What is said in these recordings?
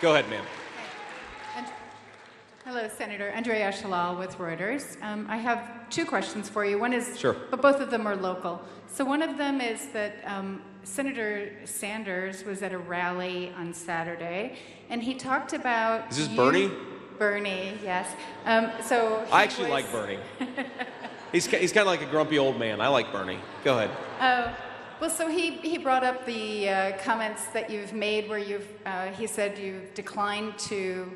Go ahead, ma'am. Hello, Senator. Andrea Shalal with Reuters. I have two questions for you. One is, Sure. but both of them are local. So one of them is that Senator Sanders was at a rally on Saturday, and he talked about... Is this Bernie? Bernie, yes. I actually like Bernie. He's kind of like a grumpy old man. I like Bernie. Go ahead. Well, so he brought up the comments that you've made where he said you've declined to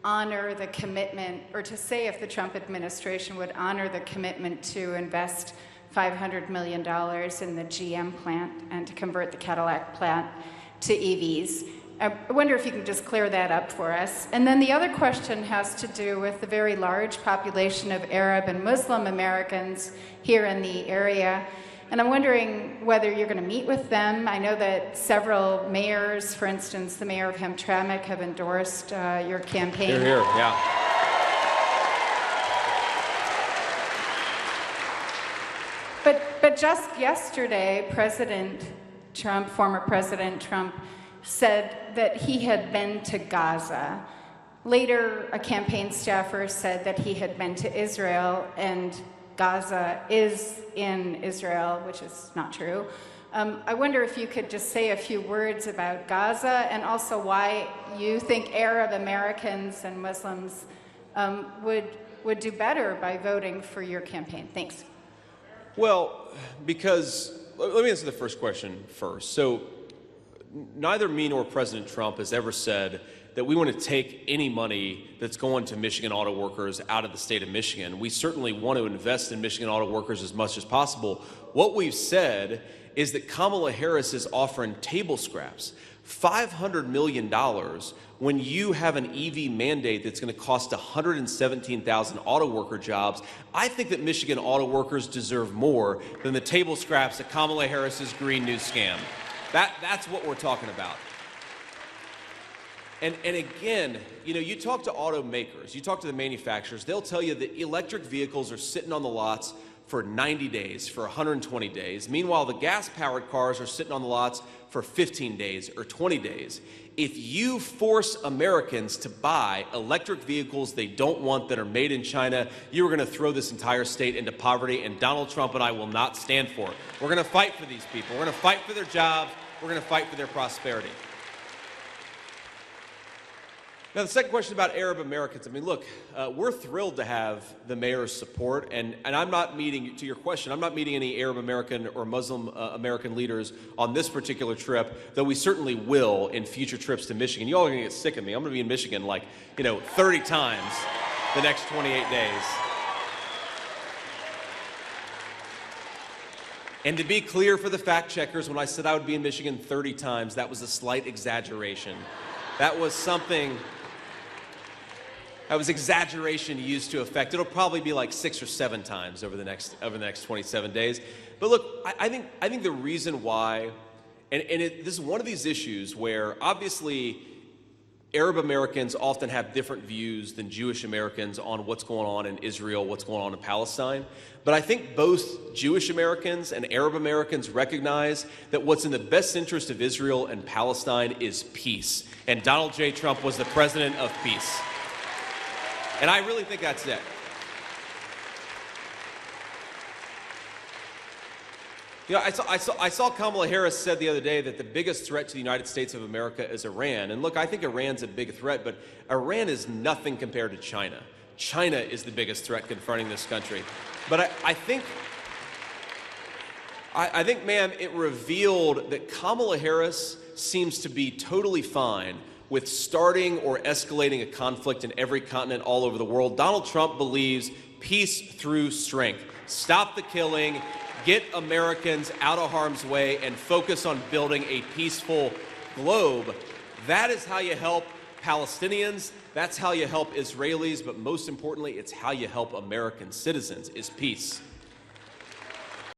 honor the commitment, or to say if the Trump administration would honor the commitment to invest $500 million in the GM plant and to convert the Cadillac plant to EVs. I wonder if you can just clear that up for us. And then the other question has to do with the very large population of Arab and Muslim Americans here in the area. And I'm wondering whether you're going to meet with them. I know that several mayors, for instance, the mayor of Hamtramck, have endorsed your campaign. You're here, yeah. But just yesterday, President Trump, former President Trump, said that he had been to Gaza. Later, a campaign staffer said that he had been to Israel, and Gaza is in Israel, which is not true. I wonder if you could just say a few words about Gaza and also why you think Arab Americans and Muslims would do better by voting for your campaign. Thanks. Well, because, let me answer the first question first. So neither me nor President Trump has ever said that we want to take any money that's going to Michigan auto workers out of the state of Michigan. We certainly want to invest in Michigan auto workers as much as possible. What we've said is that Kamala Harris is offering table scraps, $500 million, when you have an EV mandate that's going to cost 117,000 auto worker jobs. I think that Michigan auto workers deserve more than the table scraps of Kamala Harris's Green New scam. That's what we're talking about. And again, you know, you talk to automakers, you talk to the manufacturers, they'll tell you that electric vehicles are sitting on the lots for 90 days, for 120 days. Meanwhile, the gas-powered cars are sitting on the lots for 15 days or 20 days. If you force Americans to buy electric vehicles they don't want that are made in China, you're going to throw this entire state into poverty, and Donald Trump and I will not stand for it. We're going to fight for these people. We're going to fight for their jobs. We're going to fight for their prosperity. Now, the second question about Arab Americans. I mean, look, we're thrilled to have the mayor's support, and I'm not meeting, to your question, I'm not meeting any Arab American or Muslim American leaders on this particular trip, though we certainly will in future trips to Michigan. You all are going to get sick of me. I'm going to be in Michigan like, 30 times the next 28 days. And to be clear for the fact checkers, when I said I would be in Michigan 30 times, that was a slight exaggeration. That was something... That was exaggeration used to effect. It'll probably be like 6 or 7 times over the next 27 days. But look, I think the reason why, this is one of these issues where obviously Arab Americans often have different views than Jewish Americans on what's going on in Israel, what's going on in Palestine. But I think both Jewish Americans and Arab Americans recognize that what's in the best interest of Israel and Palestine is peace. And Donald J. Trump was the president of peace. And I really think that's it. I saw Kamala Harris said the other day that the biggest threat to the United States of America is Iran. And look, I think Iran's a big threat, but Iran is nothing compared to China. China is the biggest threat confronting this country. But I think, ma'am, it revealed that Kamala Harris seems to be totally fine with starting or escalating a conflict in every continent all over the world. Donald Trump believes peace through strength. Stop the killing, get Americans out of harm's way, and focus on building a peaceful globe. That is how you help Palestinians, that's how you help Israelis, but most importantly, it's how you help American citizens, is peace.